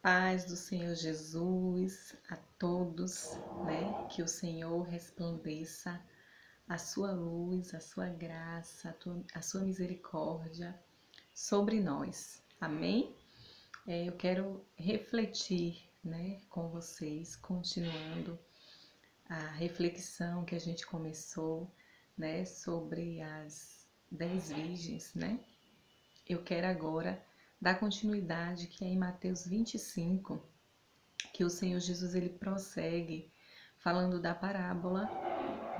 paz do Senhor Jesus a todos, né? Que o Senhor resplandeça a sua luz, a sua graça, a sua misericórdia sobre nós. Amém? Eu quero refletir, né, com vocês, continuando a reflexão que a gente começou, né, sobre as 10 virgens, né? Eu quero agora dar continuidade, que é em Mateus 25, que o Senhor Jesus ele prossegue falando da parábola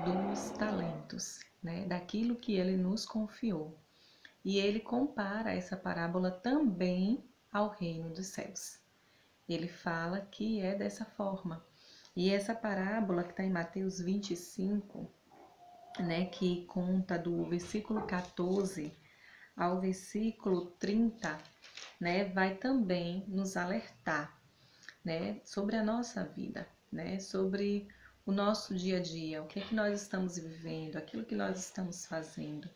dos talentos, né? Daquilo que ele nos confiou. E ele compara essa parábola também ao reino dos céus. Ele fala que é dessa forma. E essa parábola que está em Mateus 25, né, que conta do versículo 14 ao versículo 30, né, vai também nos alertar, né, sobre a nossa vida, né, sobre o nosso dia a dia, o que é que nós estamos vivendo, aquilo que nós estamos fazendo.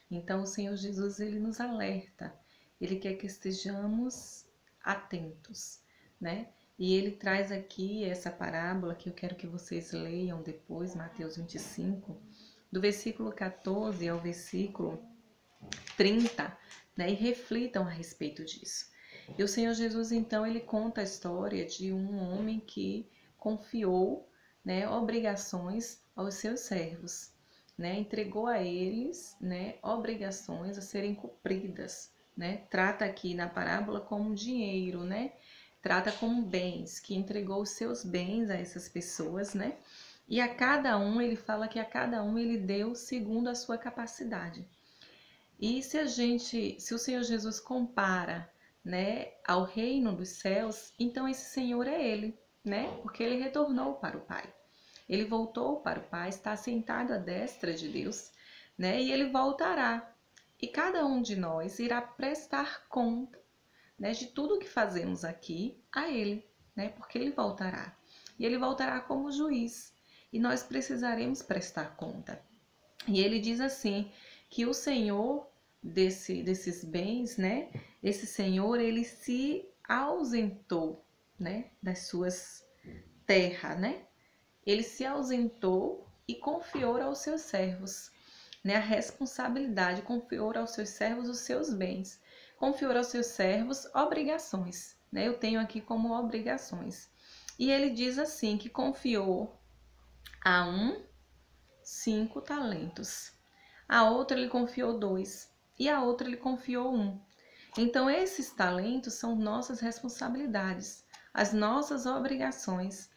Então, o Senhor Jesus, ele nos alerta, ele quer que estejamos atentos, né? E ele traz aqui essa parábola que eu quero que vocês leiam depois, Mateus 25, do versículo 14 ao versículo 30, né, e reflitam a respeito disso. E o Senhor Jesus, então, ele conta a história de um homem que confiou, né, obrigações aos seus servos, né, entregou a eles, né, obrigações a serem cumpridas, né, trata aqui na parábola como dinheiro, né, trata como bens, que entregou os seus bens a essas pessoas, né, e a cada um, ele fala que a cada um ele deu segundo a sua capacidade. E se o Senhor Jesus compara, né, ao reino dos céus, então esse Senhor é ele, né? Porque ele retornou para o Pai. Ele voltou para o Pai, está sentado à destra de Deus, né? E ele voltará. E cada um de nós irá prestar conta, né, de tudo que fazemos aqui a ele, né? Porque ele voltará. E ele voltará como juiz. E nós precisaremos prestar conta. E ele diz assim, que o Senhor desses bens, né? Esse Senhor, ele se ausentou, né? Das suas terras, né? Ele se ausentou e confiou aos seus servos, né? A responsabilidade, confiou aos seus servos os seus bens. Confiou aos seus servos obrigações, né? Eu tenho aqui como obrigações. E ele diz assim, que confiou a um 5 talentos. A outra ele confiou 2 e a outra ele confiou 1. Então esses talentos são nossas responsabilidades, as nossas obrigações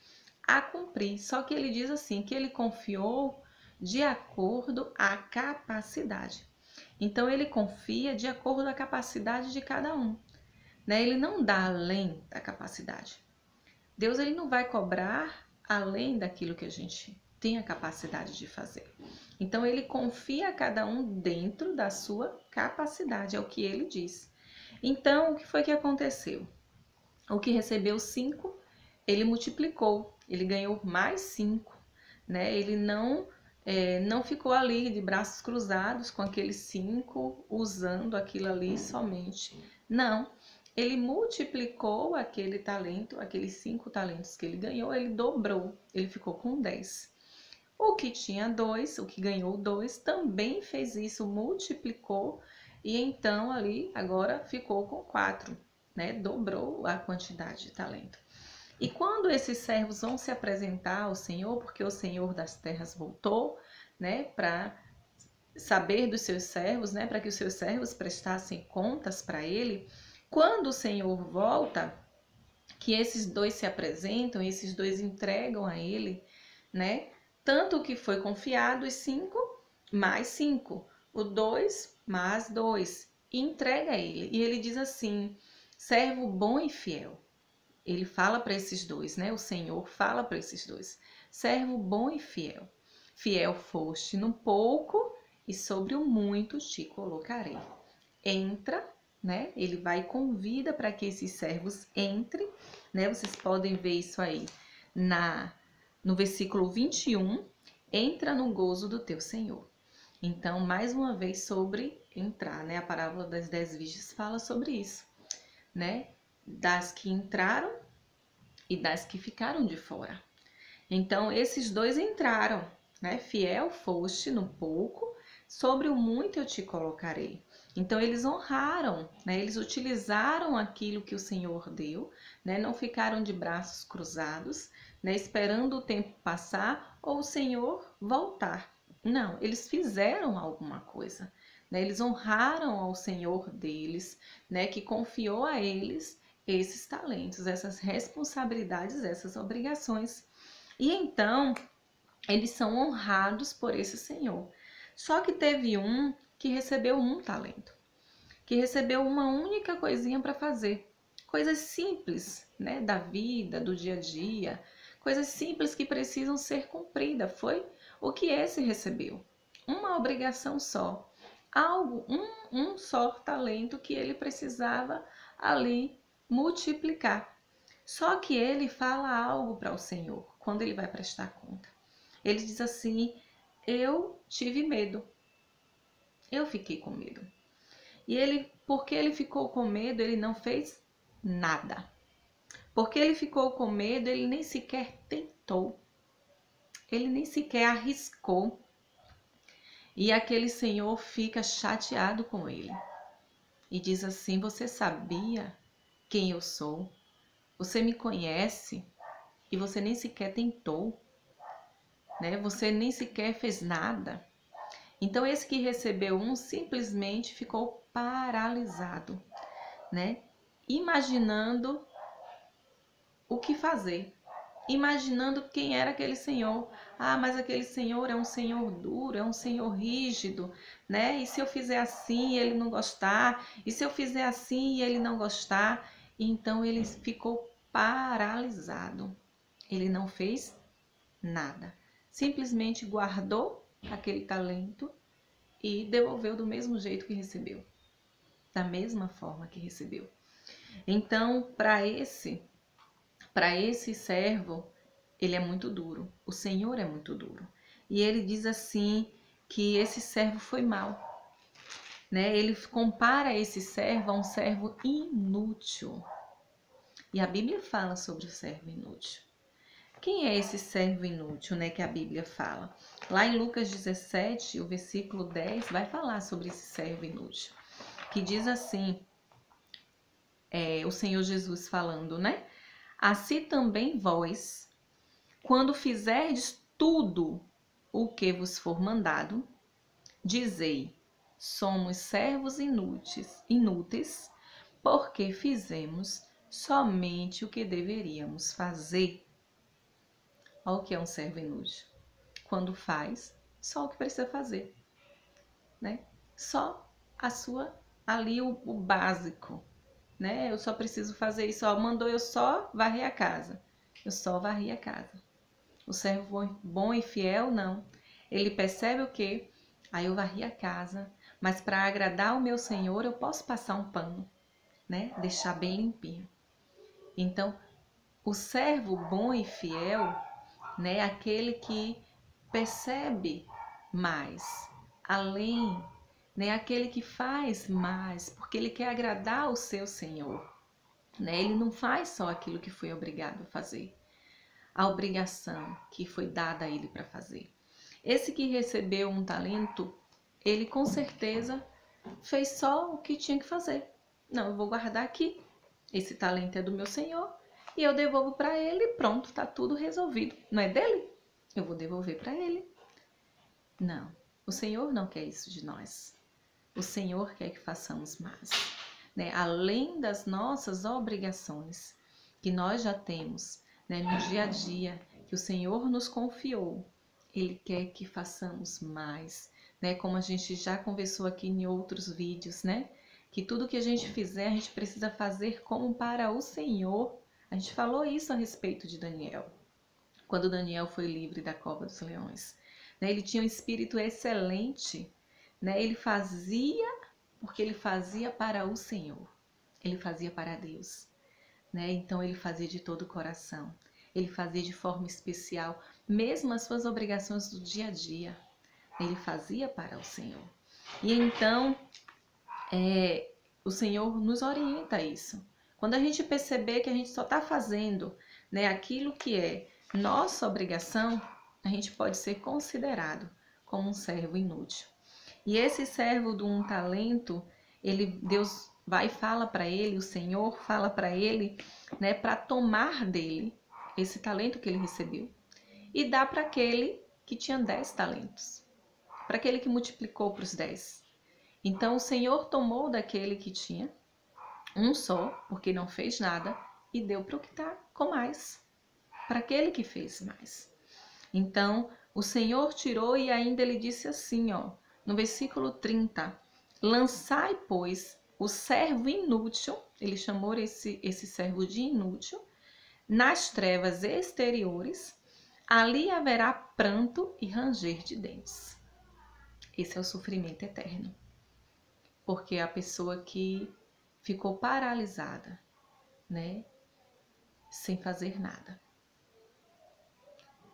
a cumprir. Só que ele diz assim, que ele confiou de acordo à capacidade. Então ele confia de acordo à capacidade de cada um, né? Ele não dá além da capacidade. Deus ele não vai cobrar além daquilo que a gente tem a capacidade de fazer. Então ele confia a cada um dentro da sua capacidade, é o que ele diz. Então, o que foi que aconteceu? O que recebeu 5, ele multiplicou, ele ganhou mais 5, né? Ele não ficou ali de braços cruzados com aqueles 5, usando aquilo ali somente. Não, ele multiplicou aquele talento, aqueles 5 talentos que ele ganhou, ele dobrou, ele ficou com 10. O que tinha 2, o que ganhou 2, também fez isso, multiplicou e então ali agora ficou com 4, né? Dobrou a quantidade de talento. E quando esses servos vão se apresentar ao Senhor, porque o Senhor das terras voltou, né, para saber dos seus servos, né, para que os seus servos prestassem contas para ele, quando o Senhor volta, que esses 2 se apresentam, esses 2 entregam a ele, né, tanto o que foi confiado, os 5 mais 5, o 2 mais 2, e entrega a ele. E ele diz assim, servo bom e fiel. Ele fala para esses 2, né? O Senhor fala para esses 2. Servo bom e fiel. Fiel foste no pouco e sobre o muito te colocarei. Entra, né? Ele vai e convida para que esses servos entrem, né? Vocês podem ver isso aí no versículo 21. Entra no gozo do teu Senhor. Então, mais uma vez sobre entrar, né? A parábola das 10 virgens fala sobre isso, né? das que entraram e das que ficaram de fora. Então, esses dois entraram, né? Fiel foste no pouco, sobre o muito eu te colocarei. Então, eles honraram, né? Eles utilizaram aquilo que o Senhor deu, né? Não ficaram de braços cruzados, né? Esperando o tempo passar ou o Senhor voltar. Não, eles fizeram alguma coisa, né? Eles honraram ao Senhor deles, né? Que confiou a eles esses talentos, essas responsabilidades, essas obrigações. E então, eles são honrados por esse Senhor. Só que teve um que recebeu um talento, que recebeu uma única coisinha para fazer. Coisas simples, né, da vida, do dia a dia, coisas simples que precisam ser cumpridas. Foi o que esse recebeu. Uma obrigação só. Algo, um só talento que ele precisava ali multiplicar. Só que ele fala algo para o Senhor quando ele vai prestar conta. Ele diz assim: eu tive medo, eu fiquei com medo. E ele, porque ele ficou com medo, ele não fez nada. Porque ele ficou com medo, ele nem sequer tentou, ele nem sequer arriscou. E aquele senhor fica chateado com ele e diz assim: você sabia quem eu sou? Você me conhece e você nem sequer tentou, né? Você nem sequer fez nada. Então esse que recebeu um simplesmente ficou paralisado, né? Imaginando o que fazer, imaginando quem era aquele senhor. Ah, mas aquele senhor é um senhor duro, é um senhor rígido, né? E se eu fizer assim e ele não gostar? E se eu fizer assim e ele não gostar? Então ele ficou paralisado. Ele não fez nada. Simplesmente guardou aquele talento e devolveu do mesmo jeito que recebeu, da mesma forma que recebeu. Então, para esse servo, ele é muito duro. O Senhor é muito duro. E ele diz assim que esse servo foi mau, né? Ele compara esse servo a um servo inútil. E a Bíblia fala sobre o servo inútil. Quem é esse servo inútil, né, que a Bíblia fala? Lá em Lucas 17, o versículo 10, vai falar sobre esse servo inútil. Que diz assim, o Senhor Jesus falando, né? Assim também vós, quando fizerdes tudo o que vos for mandado, dizei, somos servos inúteis, porque fizemos somente o que deveríamos fazer. Olha o que é um servo inútil. Quando faz só o que precisa fazer, né? Só a sua, ali o básico, né? Eu só preciso fazer isso, ó, mandou eu só varrer a casa. Eu só varri a casa. O servo bom e fiel, não. Ele percebe o quê? Aí eu varri a casa, mas para agradar o meu Senhor eu posso passar um pano, né? Deixar bem limpinho. Então, o servo bom e fiel, né? Aquele que percebe mais, além, né? Aquele que faz mais, porque ele quer agradar o seu Senhor, né? Ele não faz só aquilo que foi obrigado a fazer, a obrigação que foi dada a ele para fazer. Esse que recebeu um talento, ele com certeza fez só o que tinha que fazer. Não, eu vou guardar aqui. Esse talento é do meu Senhor e eu devolvo para ele e pronto, tá tudo resolvido. Não é dele? Eu vou devolver para ele. Não, o Senhor não quer isso de nós. O Senhor quer que façamos mais, né? Além das nossas obrigações que nós já temos, né, no dia a dia, que o Senhor nos confiou, Ele quer que façamos mais, né? Como a gente já conversou aqui em outros vídeos, né? Que tudo que a gente fizer, a gente precisa fazer como para o Senhor. A gente falou isso a respeito de Daniel, quando Daniel foi livre da cova dos leões, né? Ele tinha um espírito excelente, né? Ele fazia porque ele fazia para o Senhor, ele fazia para Deus, né? Então ele fazia de todo o coração, ele fazia de forma especial, mesmo as suas obrigações do dia a dia, ele fazia para o Senhor. E então o Senhor nos orienta a isso. Quando a gente perceber que a gente só está fazendo, né, aquilo que é nossa obrigação, a gente pode ser considerado como um servo inútil. E esse servo de um talento, Deus vai e fala para ele, o Senhor fala para ele, né, para tomar dele esse talento que ele recebeu e dar para aquele que tinha 10 talentos, para aquele que multiplicou para os 10. Então o Senhor tomou daquele que tinha um só, porque não fez nada, e deu para o que está com mais, para aquele que fez mais. Então o Senhor tirou e ainda ele disse assim, ó, no versículo 30, lançai, pois, o servo inútil, ele chamou esse servo de inútil, nas trevas exteriores, ali haverá pranto e ranger de dentes. Esse é o sofrimento eterno. Porque a pessoa que ficou paralisada, né, sem fazer nada.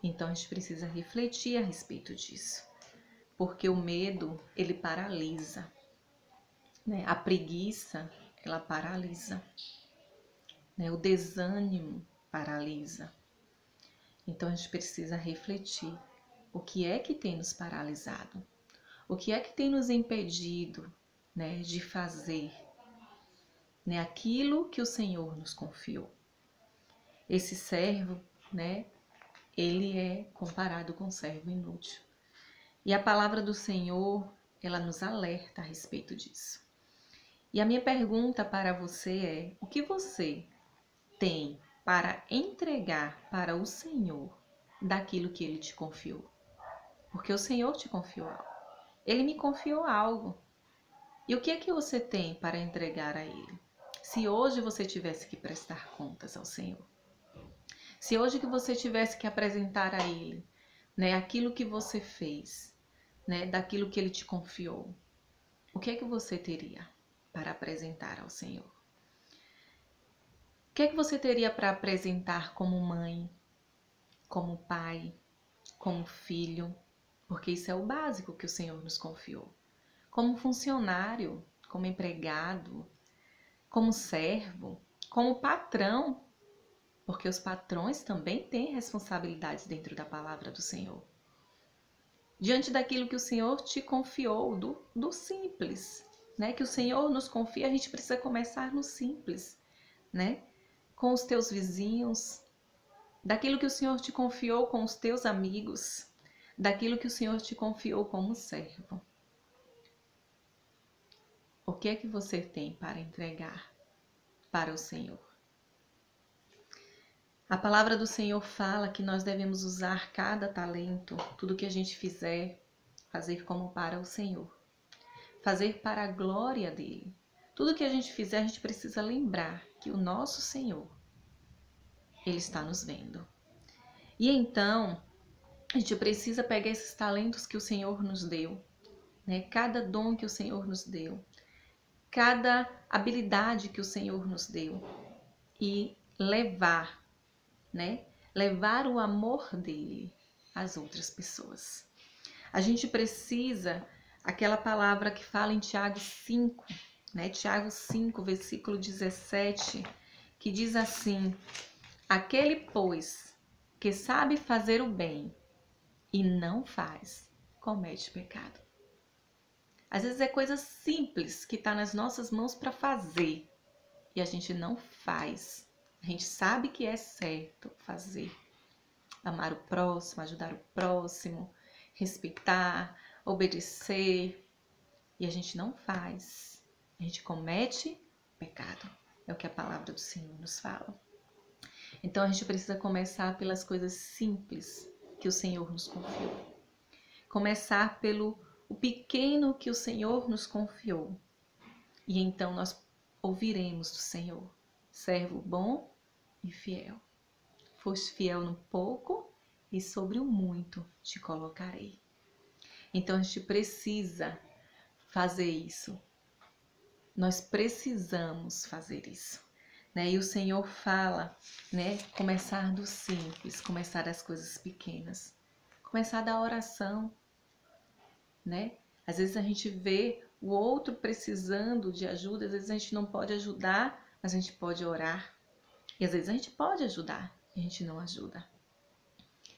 Então a gente precisa refletir a respeito disso. Porque o medo, ele paralisa, né? A preguiça, ela paralisa, né? O desânimo paralisa. Então a gente precisa refletir o que é que tem nos paralisado, o que é que tem nos impedido, né, de fazer, né, aquilo que o Senhor nos confiou. Esse servo, né, ele é comparado com um servo inútil. E a palavra do Senhor, ela nos alerta a respeito disso. E a minha pergunta para você é: o que você tem para entregar para o Senhor daquilo que Ele te confiou? Porque o Senhor te confiou algo. Ele me confiou algo. E o que é que você tem para entregar a Ele? Se hoje você tivesse que prestar contas ao Senhor, se hoje que você tivesse que apresentar a Ele, né, aquilo que você fez, né, daquilo que Ele te confiou, o que é que você teria para apresentar ao Senhor? O que é que você teria para apresentar como mãe, como pai, como filho? Porque isso é o básico que o Senhor nos confiou. Como funcionário, como empregado, como servo, como patrão, porque os patrões também têm responsabilidades dentro da palavra do Senhor. Diante daquilo que o Senhor te confiou, do simples, né? Que o Senhor nos confia, a gente precisa começar no simples, né? Com os teus vizinhos, daquilo que o Senhor te confiou com os teus amigos, daquilo que o Senhor te confiou como servo. O que é que você tem para entregar para o Senhor? A palavra do Senhor fala que nós devemos usar cada talento, tudo que a gente fizer, fazer como para o Senhor. Fazer para a glória dele. Tudo que a gente fizer, a gente precisa lembrar que o nosso Senhor, Ele está nos vendo. E então, a gente precisa pegar esses talentos que o Senhor nos deu, né? Cada dom que o Senhor nos deu, cada habilidade que o Senhor nos deu e levar, né? Levar o amor dele às outras pessoas. A gente precisa, aquela palavra que fala em Tiago 5, né? Tiago 5, versículo 17, que diz assim: aquele, pois, que sabe fazer o bem e não faz, comete pecado. Às vezes é coisa simples que está nas nossas mãos para fazer e a gente não faz. A gente sabe que é certo fazer. Amar o próximo, ajudar o próximo, respeitar, obedecer, e a gente não faz. A gente comete pecado. É o que a palavra do Senhor nos fala. Então a gente precisa começar pelas coisas simples que o Senhor nos confiou. Começar pelo o pequeno que o Senhor nos confiou. E então nós ouviremos do Senhor: servo bom e fiel. Foste fiel no pouco e sobre o muito te colocarei. Então a gente precisa fazer isso. Nós precisamos fazer isso, né? E o Senhor fala, né? Começar do simples, começar das coisas pequenas, começar da oração, né? Às vezes a gente vê o outro precisando de ajuda, às vezes a gente não pode ajudar a gente pode orar e às vezes a gente pode ajudar e a gente não ajuda.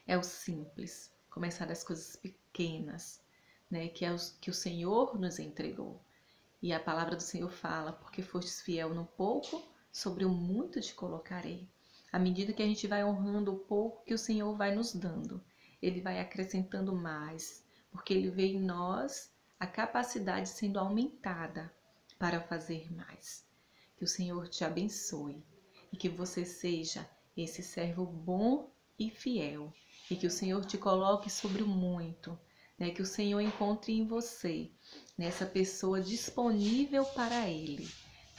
É o simples, começar das coisas pequenas, né, que o Senhor nos entregou. E a palavra do Senhor fala, porque fostes fiel no pouco, sobre o muito te colocarei. À medida que a gente vai honrando o pouco que o Senhor vai nos dando, Ele vai acrescentando mais, porque Ele vê em nós a capacidade sendo aumentada para fazer mais. Que o Senhor te abençoe e que você seja esse servo bom e fiel. E que o Senhor te coloque sobre o muito, né? Que o Senhor encontre em você nessa pessoa disponível para Ele,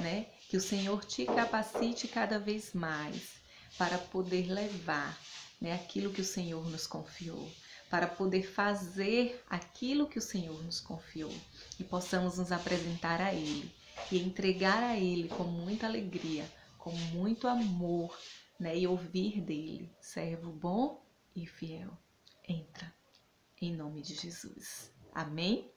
né? Que o Senhor te capacite cada vez mais para poder levar, né, aquilo que o Senhor nos confiou, para poder fazer aquilo que o Senhor nos confiou e possamos nos apresentar a Ele e entregar a Ele com muita alegria, com muito amor, né, e ouvir dele, servo bom e fiel. Entra, em nome de Jesus. Amém?